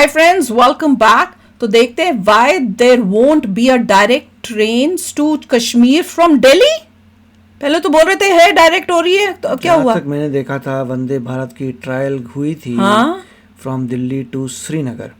Hi friends, welcome back. तो देखते हैं why there won't be a direct train to Kashmir from Delhi. पहले तो बोल रहे थे है डायरेक्ट हो रही है, तो क्या हुआ? तक मैंने देखा था वंदे भारत की ट्रायल हुई थी हाँ, फ्रॉम दिल्ली टू श्रीनगर।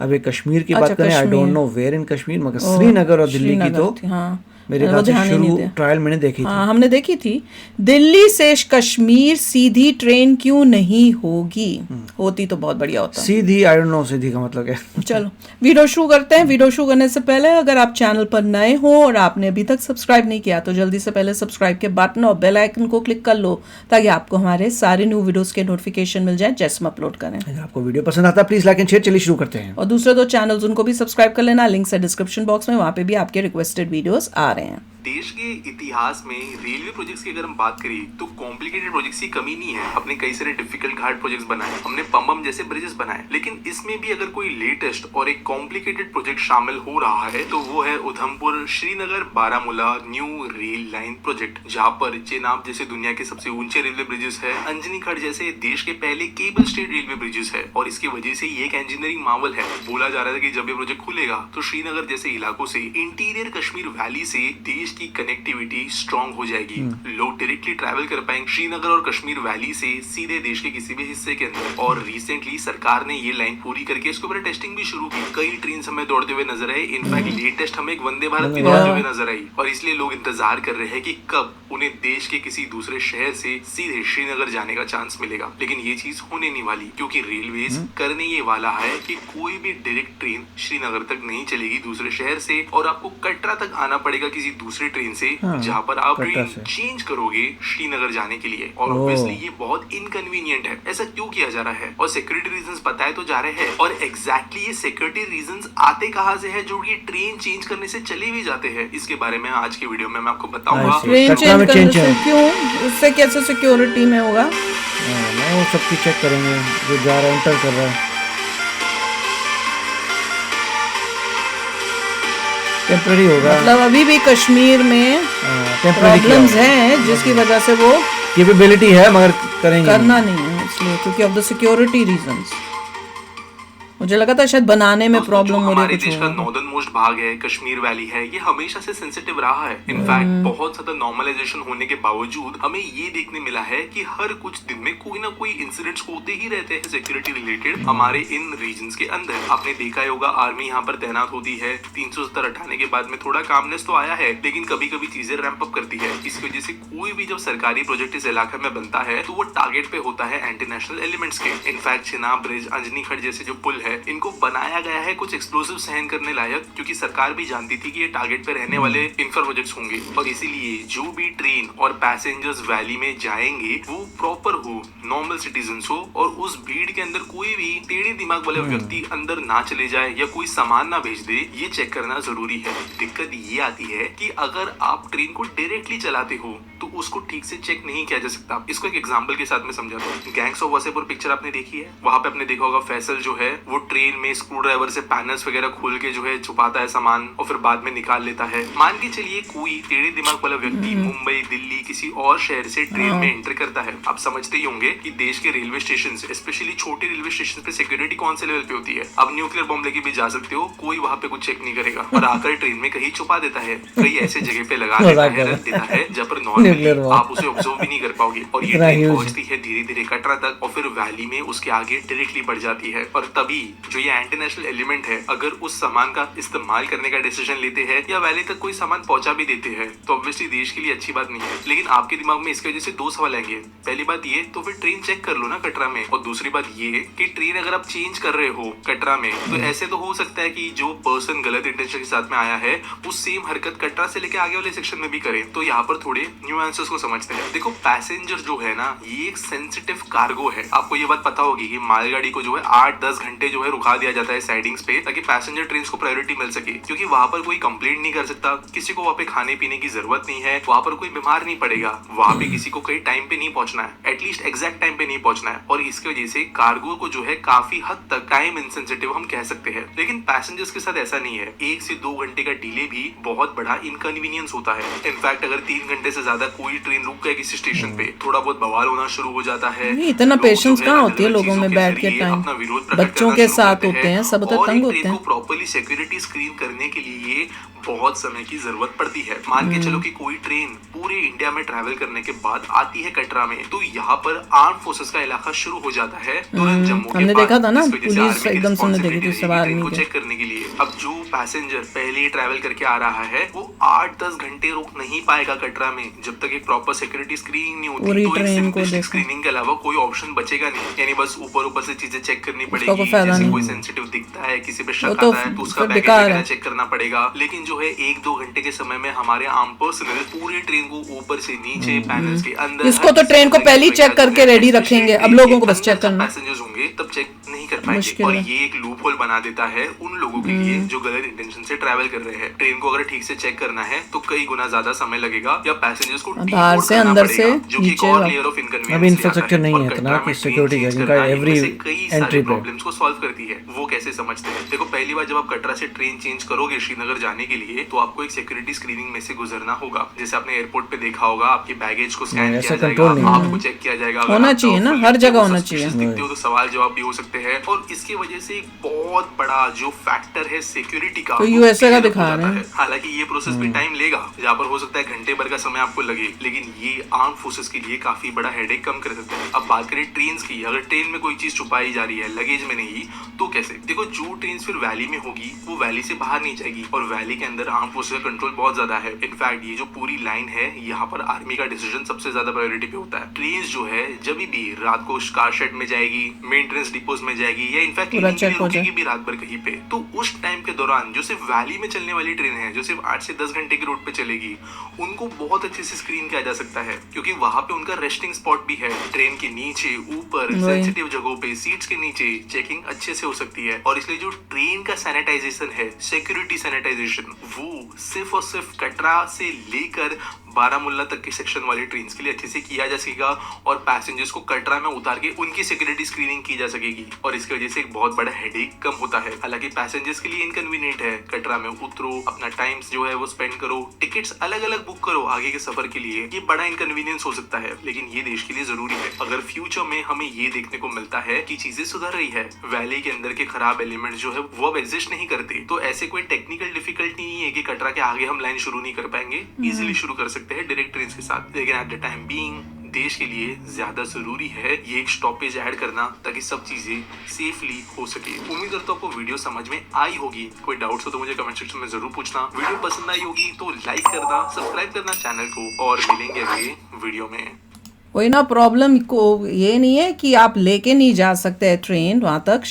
अब ये कश्मीर की अच्छा बात करें, I don't Kashmir. Nowhere in Kashmir, मगर ओह, श्रीनगर और दिल्ली की श्रीनगर तो थी, हाँ। मेरे वो ख्याल से ध्यान ही नहीं शुरू दिया। ट्रायल मैंने देखी हाँ, थी। हमने देखी थी। दिल्ली से कश्मीर सीधी ट्रेन क्यों नहीं होगी? होती तो बहुत बढ़िया होता। सीधी, आई डोंट नो सीधी का मतलब क्या है। चलो वीडियो शुरू करते हैं। वीडियो शुरू करने से पहले अगर आप चैनल पर नए हो और आपने अभी तक सब्सक्राइब नहीं किया तो जल्दी से पहले सब्सक्राइब के बटन और बेल आइकन को क्लिक कर लो ताकि आपको हमारे सारे न्यू वीडियोस के नोटिफिकेशन मिल जाए जैसे हम अपलोड करें। अगर आपको वीडियो पसंद आता है प्लीज लाइक एंड शेयर। चलिए शुरू करते हैं। और दूसरे दो चैनल्स उनको भी सब्सक्राइब कर लेना, लिंक है डिस्क्रिप्शन बॉक्स में, वहाँ पे भी आपके रिक्वेस्टेड वीडियोस आ रहे हैं। देश के इतिहास में रेलवे प्रोजेक्ट्स की अगर हम बात करें तो कॉम्प्लिकेटेड प्रोजेक्ट्स की कमी नहीं है। अपने कई सारे डिफिकल्ट घाट प्रोजेक्ट्स बनाए, हमने पम्बम जैसे ब्रिजेस बनाए, लेकिन इसमें भी अगर कोई लेटेस्ट और एक कॉम्प्लिकेटेड प्रोजेक्ट शामिल हो रहा है तो वो है Udhampur Srinagar Baramulla new rail line project, जहाँ पर चेनाब जैसे दुनिया के सबसे ऊंचे रेलवे ब्रिजेस है, अंजनी खड़ जैसे देश के पहले केबल स्टेड रेलवे ब्रिजेस है, और इसकी वजह से ये एक इंजीनियरिंग मावल है। बोला जा रहा था कि जब ये प्रोजेक्ट खुलेगा तो श्रीनगर जैसे इलाकों से इंटीरियर कश्मीर वैली से देश की कनेक्टिविटी स्ट्रॉन्ग हो जाएगी। लोग डायरेक्टली ट्रैवल कर पाएंगे श्रीनगर और कश्मीर वैली से सीधे देश के किसी भी हिस्से के अंदर। और रिसेंटली सरकार ने ये लाइन पूरी करके इसके ऊपर टेस्टिंग भी शुरू की। कई ट्रेन हमें दौड़ते हुए नजर आए, इनफैक्ट लेटेस्ट हमें एक वंदे भारत भी दौड़ते हुए नजर आई, और इसलिए लोग इंतजार कर रहे हैं कि कब उन्हें देश के किसी दूसरे शहर से सीधे श्रीनगर जाने का चांस मिलेगा। लेकिन ये चीज होने नहीं वाली, क्योंकि रेलवेज करने ये वाला है कि कोई भी डायरेक्ट ट्रेन श्रीनगर तक नहीं चलेगी दूसरे शहर से, और आपको कटरा तक आना पड़ेगा किसी दूसरे ट्रेन से, जहाँ पर आप ट्रेन चेंज करोगे श्रीनगर जाने के लिए। और ऑब्वियसली ये बहुत इनकन्वीनियंट है। ऐसा क्यों किया जा रहा है? और सिक्योरिटी रीजंस बताए तो जा रहे हैं, और एग्जैक्टली ये सिक्योरिटी रीजंस आते कहाँ से है जो ये ट्रेन चेंज करने से चले भी जाते हैं? इसके बारे में आज की वीडियो में मैं आपको बताऊंगा। ट्रेन चेंज करने से क्यों, इससे कैसे सिक्योरिटी में होगा? वो सब चीज चेक करेंगे जो जा रहा है, एंटर कर रहा है। टेम्पररी होगा, मतलब अभी भी कश्मीर में प्रॉब्लम्स हैं जिसकी वजह से वो कैपेबिलिटी है मगर करेंगे करना नहीं है, इसलिए क्योंकि ऑफ द सिक्योरिटी रीजंस। मुझे लगा था शायद बनाने में प्रॉब्लम हो रही है। हमारे देश का नॉर्दर्न मोस्ट भाग है, कश्मीर वैली है, ये हमेशा से सेंसिटिव रहा है। इनफैक्ट बहुत ज्यादा नॉर्मलाइजेशन होने के बावजूद हमें ये देखने मिला है कि हर कुछ दिन में कोई ना कोई इंसिडेंट्स होते ही रहते हैं सिक्योरिटी रिलेटेड हमारे इन रीजन्स के अंदर। आपने देखा होगा आर्मी यहाँ पर तैनात होती है, 370 हटाने के बाद में थोड़ा कामनेस तो आया है, लेकिन कभी कभी चीजें रैंप अप करती है। इसकी वजह से कोई भी जब सरकारी प्रोजेक्ट इस इलाके में बनता है तो वो टारगेट पे होता है एंटी नेशनल एलिमेंट्स के। इनफैक्ट चेनाब ब्रिज, अंजनी खड़ जैसे जो पुल है, इनको बनाया गया है कुछ एक्सप्लोसिव सहन करने लायक, क्योंकि सरकार भी जानती थी कि ये टारगेट पे रहने वाले इंफ्रा प्रोजेक्ट्स होंगे, और इसीलिए जो भी ट्रेन और पैसेंजर्स वैली में जाएंगे वो प्रॉपर हो, नॉर्मल सिटीजन्स हो, और उस भीड़ के अंदर कोई भी टेढ़े दिमाग वाले व्यक्ति अंदर ना चले जाए या कोई सामान ना भेज दे, ये चेक करना जरूरी है। दिक्कत ये आती है कि अगर आप ट्रेन को डायरेक्टली चलाते हो तो उसको ठीक से चेक नहीं किया जा सकता। इसको एक एग्जांपल के साथ में समझाता हूँ। गैंग्स ऑफ वासेपुर पिक्चर आपने देखी है, वहां पे आपने देखा होगा फैसल जो है वो ट्रेन में स्क्रू ड्राइवर से पैनल्स वगैरह खोल के जो है छुपाता है सामान और फिर बाद में निकाल लेता है। मान के चलिए कोई टेढ़े दिमाग वाला व्यक्ति मुंबई, दिल्ली, किसी और शहर से ट्रेन में एंटर करता है। आप समझते ही होंगे कि देश के रेलवे स्टेशन, स्पेशली छोटे रेलवे स्टेशन पे सिक्योरिटी कौन से लेवल पे होती है। अब न्यूक्लियर बॉम्ब लेके भी जा सकते हो, कोई वहां पे कुछ चेक नहीं करेगा, और आकर ट्रेन में कहीं छुपा देता है, कहीं ऐसे जगह पे लगा देता है, रख देता है जहाँ पर नॉर्मली आप उसे ऑब्जर्व भी नहीं कर पाओगे। और ये ट्रेन पहुंचती है धीरे धीरे कटरा तक, और फिर वैली में उसके आगे डायरेक्टली बढ़ जाती है। और तभी जो ये एंटी नेशनल एलिमेंट है अगर उस सामान का इस्तेमाल करने का डिसीजन लेते हैं या वैली तक कोई सामान पहुंचा भी देते हैं तो ऑब्वियसली देश के लिए अच्छी बात नहीं है। लेकिन आपके दिमाग में इसकी वजह से दो सवाल आएंगे। पहली बात ये, तो फिर ट्रेन चेक कर लो ना कटरा में, और दूसरी बात ये कि ट्रेन अगर आप चेंज कर रहे हो कटरा में तो ऐसे तो हो सकता है कि जो पर्सन गलत इंटेंशन के साथ में आया है वो सेम हरकत कटरा से लेके आगे वाले सेक्शन में भी करे। तो यहाँ पर थोड़े न्यूएंसेस को समझते हैं। देखो पैसेंजर जो है ना, ये एक सेंसिटिव कार्गो है। आपको ये बात पता होगी कि मालगाड़ी को जो है 8-10 घंटे जो है रुका दिया जाता है साइडिंग्स पे, ताकि पैसेंजर ट्रेन को प्रायोरिटी मिल सके, क्योंकि वहां पर कोई कंप्लेंट नहीं कर सकता, किसी को वहां पे खाने पीने की जरूरत नहीं है, वहां पर कोई बीमार नहीं पड़ेगा, वहां पे किसी को कहीं टाइम पे नहीं पहुंचना है, एटलीस्ट एग्जैक्ट टाइम पे नहीं पहुंचना है। और इसकी वजह से कार्गो को जो है काफी हद तक टाइम इनसेंसिटिव हम कह सकते हैं। लेकिन पैसेंजर्स के साथ ऐसा नहीं है। 1 से 2 घंटे का डिले भी बहुत बड़ा इनकन्वीनियंस होता है। इनफैक्ट अगर 3 घंटे से ज्यादा बंदा कोई ट्रेन रुक गया किसी स्टेशन पे, थोड़ा बहुत बवाल होना शुरू हो जाता है। इतना लोग पेशेंस जो है कहाँ अलग-अलग होती है लोगों चीजों में के बैठ के जरिए टाइम, अपना विरोध प्रकट बच्चों करना के शुरू साथ करते होते हैं, सब होते और तंग एक होते ट्रेन हैं। को प्रॉपर्ली सिक्योरिटी स्क्रीन करने के लिए बहुत समय की जरूरत पड़ती है। मान के चलो कि कोई ट्रेन पूरे इंडिया में ट्रैवल करने के बाद आती है कटरा में, तो यहाँ पर आर्म फोर्सेस का इलाका शुरू हो जाता है तुरंत जम्मू के हमने पास। देखा था ना, इस वजह से पुलिस आर्मी की एकदम सुनने देगी थी रिस्पॉन्सिबिलिटी सब रहेगी आर्मी ट्रेन को के। चेक करने के लिए। अब जो पैसेंजर पहले ही ट्रैवल करके आ रहा है वो 8-10 घंटे रुक नहीं पाएगा कटरा में जब तक एक प्रॉपर सिक्योरिटी स्क्रीनिंग नहीं होती। पूरी तो एक ट्रेन को सिंपलिस्टिक देखो। स्क्रीनिंग के अलावा कोई ऑप्शन बचेगा नहीं, यानी बस ऊपर ऊपर से चीजें चेक करनी उसका पड़ेगी। कोई फायदा जैसे नहीं। कोई सेंसिटिव दिखता है, किसी पे वो शक तो आता है तो उसका फिर बैगेज बेकार वगैरह है। चेक करना पड़ेगा। लेकिन जो है 1-2 घंटे के समय में हमारे आर्म पर्सनल पूरी ट्रेन को ऊपर से नीचे, पैनल्स के अंदर, इसको तो ट्रेन को पहले ही चेक करके रेडी रखेंगे, अब लोगों को बस चेक करना। पैसेंजर्स होंगे तब चेक नहीं कर पाएंगे। मुश्किल और है। ये एक लूप होल बना देता है उन लोगों के लिए जो गलत इंटेंशन से ट्रैवल कर रहे हैं। ट्रेन को अगर ठीक से चेक करना है तो कई गुना ज्यादा समय लगेगा या पैसेंजर्स को बाहर से, अंदर से, जो कि एक नीचे और वाला। लेयर ऑफ इनकन्वीनियंस अभी इंफ्रास्ट्रक्चर नहीं है इतना कि सिक्योरिटी चेकिंग का एवरी एंट्री पे। प्रॉब्लम्स को सॉल्व करती है। वो कैसे समझते हैं? देखो, पहली बार जब आप कटरा से ट्रेन चेंज करोगे श्रीनगर जाने के लिए तो आपको एक सिक्योरिटी स्क्रीनिंग में से गुजरना होगा। जैसे आपने एयरपोर्ट पे देखा होगा, आपके बैगेज को स्कैन ऐसा किया जाएगा, कंट्रोल नहीं है। आपको चेक किया जाएगा। अगर होना आप चाहिए ना, doubtful हर दिखते जगह हो, होना suspicious चाहिए। दिखते हो तो सवाल जवाब भी हो सकते हैं। और इसकी वजह से एक बहुत बड़ा जो फैक्टर है सिक्योरिटी का, तो वो यूएसए का clear हो दिखा जाता रहे हैं। है। हालांकि ये प्रोसेस भी टाइम लेगा, जहाँ पर हो सकता है घंटे भर का समय आपको लगे, लेकिन ये आर्म फोर्सेस के लिए काफी बड़ा हेडेक कम कर सकता है। अब बात करें ट्रेन की, अगर ट्रेन में कोई चीज छुपाई जा रही है लगेज में नहीं, तो कैसे? देखो, जो ट्रेन फिर वैली में होगी वो वैली से बाहर नहीं जाएगी, और वैली के अंदर आर्म फोर्सेस का कंट्रोल बहुत ज्यादा है। इनफैक्ट ये जो पूरी लाइन है, यहाँ पर आर्मी का डिसीजन सबसे ज्यादा प्रायोरिटी पे होता है। ट्रेन जो है जब भी रात को कार शेड में जाएगी, मेंटेनेंस डिपोज में जाएगी, या इनफैक्ट पूरा क्लीनिंग के लिए check हो जाए। रुकेगी भी रात भर कहीं पे, तो उस टाइम के दौरान जो सिर्फ वैली में चलने वाली ट्रेन है, जो सिर्फ 8 से 10 घंटे की रूट पे चलेगी, उनको बहुत अच्छे से स्क्रीन किया जा सकता है, क्योंकि वहां पे उनका रेस्टिंग स्पॉट भी है। ट्रेन के नीचे, ऊपर, वही। सेंसिटिव जगहों पे, सीट्स के नीचे चेकिंग अच्छे से हो सकती है। और इसलिए जो ट्रेन का सैनिटाइजेशन है, सिक्योरिटी सैनिटाइजेशन, वो सिर्फ और सिर्फ कटरा से लेकर बारामुल्ला तक के सेक्शन वाली ट्रेन के लिए अच्छे से किया जा सकेगा, और पैसेंजर्स को कटरा में उतार के उनकी सिक्योरिटी स्क्रीनिंग की जा सकेगी, और इसकी वजह से एक बहुत बड़ा हेडेक कम होता है। हालांकि पैसेंजर्स के लिए इनकन्वीनियंट है, कटरा में उतरो, अपना टाइम जो है वो स्पेंड करो, टिकट्स अलग अलग बुक करो आगे के सफर के लिए, ये बड़ा इनकन्वीनियंस हो सकता है, लेकिन ये देश के लिए जरूरी है। अगर फ्यूचर में हमें ये देखने को मिलता है कि चीजें सुधर रही है, वैली के अंदर के खराब एलिमेंट जो है वो अब एग्जिस्ट नहीं करते, तो ऐसे कोई टेक्निकल डिफिकल्टी नहीं है कि कटरा के आगे हम लाइन शुरू नहीं कर पाएंगे, इजिली शुरू कर सकते हैं डायरेक्ट ट्रेन के साथ। लेकिन एट द टाइम बीइंग देश के लिए ज्यादा जरूरी है ये एक स्टॉपेज ऐड करना, ताकि सब चीजें सेफली हो सके। उम्मीद करता हूँ आपको वीडियो समझ में आई होगी। कोई डाउट्स हो तो मुझे कमेंट सेक्शन में जरूर पूछना। वीडियो पसंद आई होगी तो लाइक करना, सब्सक्राइब करना चैनल को, और मिलेंगे अगले वीडियो में। वही ना, प्रॉब्लम को ये नहीं है कि आप लेके नहीं जा सकते हैं ट्रेन वहाँ तक,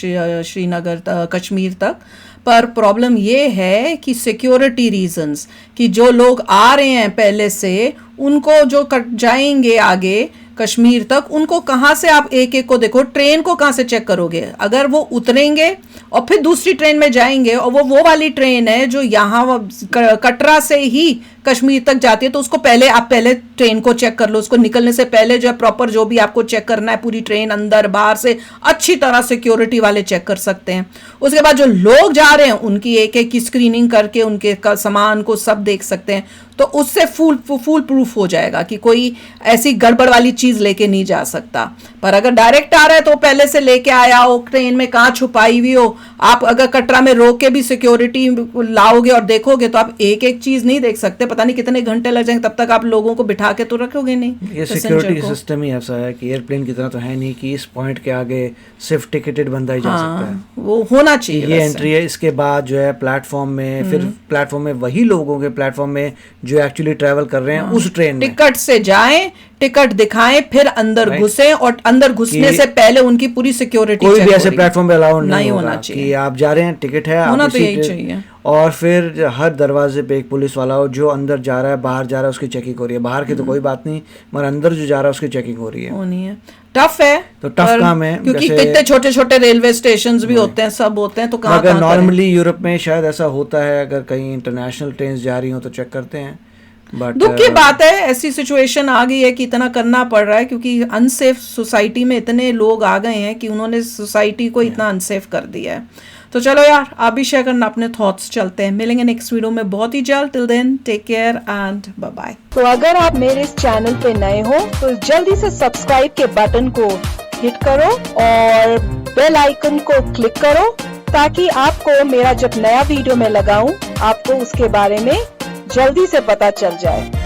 श्रीनगर कश्मीर तक, पर प्रॉब्लम ये है कि सिक्योरिटी रीजंस, कि जो लोग आ रहे हैं पहले से, उनको जो जाएंगे आगे कश्मीर तक, उनको कहाँ से आप एक एक को देखो, ट्रेन को कहाँ से चेक करोगे? अगर वो उतरेंगे और फिर दूसरी ट्रेन में जाएंगे, और वो वाली ट्रेन है जो यहाँ कटरा से ही कश्मीर तक जाती है, तो उसको आप पहले ट्रेन को चेक कर लो। उसको निकलने से पहले जो है प्रॉपर जो भी आपको चेक करना है, पूरी ट्रेन अंदर बाहर से अच्छी तरह सिक्योरिटी वाले चेक कर सकते हैं। उसके बाद जो लोग जा रहे हैं उनकी एक एक की स्क्रीनिंग करके उनके सामान को सब देख सकते हैं, तो उससे फुल प्रूफ हो जाएगा कि कोई ऐसी गड़बड़ वाली चीज लेके नहीं जा सकता। पर अगर डायरेक्ट आ रहा है तो पहले से लेके आया हो, ट्रेन में कहाँ छुपाई हुई हो, आप अगर कटरा में रोक के भी सिक्योरिटी लाओगे और देखोगे तो आप एक एक चीज नहीं देख सकते, पता नहीं कितने घंटे लग जाएंगे, तब तक आप लोगों को बिठा के तो रखोगे नहीं। ये सिक्योरिटी सिस्टम ही ऐसा है कि एयरप्लेन की तरह तो है नहीं कि इस पॉइंट के आगे सिर्फ टिकटेड बंदा ही जा सकता है। वो होना चाहिए। ये एंट्री है, इसके बाद जो है प्लेटफॉर्म में, फिर प्लेटफॉर्म में वही लोगों के प्लेटफॉर्म में जो एक्चुअली ट्रैवल कर रहे हैं उस ट्रेन में टिकट से जाएं, टिकट दिखाएं, फिर अंदर घुसे, और अंदर घुसने से पहले उनकी पूरी सिक्योरिटी कोई भी ऐसे प्लेटफॉर्म पे अलाउड नहीं होना चाहिए कि आप जा रहे हैं, टिकट है, होना आप तो यही चाहिए। और फिर हर दरवाजे पे एक पुलिस वाला हो, जो अंदर जा रहा है बाहर जा रहा है उसकी चेकिंग हो रही है। बाहर की तो कोई बात नहीं, मगर अंदर जो जा रहा है उसकी चेकिंग हो रही है। होनी है। टफ है, तो टफ काम है, क्योंकि कितने छोटे छोटे रेलवे स्टेशन भी होते हैं, सब होते हैं, तो कहाँ अगर नॉर्मली यूरोप में शायद ऐसा होता है, अगर कहीं इंटरनेशनल ट्रेन जा रही हो तो चेक करते हैं। बट दुख की बात है, ऐसी सिचुएशन आ गई है कि इतना करना पड़ रहा है, क्योंकि अनसेफ सोसाइटी में इतने लोग आ गए हैं कि उन्होंने सोसाइटी को इतना अनसेफ कर दिया है। तो चलो यार, आप भी शेयर करना अपने थॉट्स। चलते हैं, मिलेंगे नेक्स्ट वीडियो में बहुत ही जल्द। Till then take care and bye bye. तो अगर आप मेरे इस चैनल पे नए हो तो जल्दी से सब्सक्राइब के बटन को हिट करो और बेल आइकन को क्लिक करो, ताकि आपको मेरा जब नया वीडियो मैं लगाऊं आपको उसके बारे में जल्दी से पता चल जाए।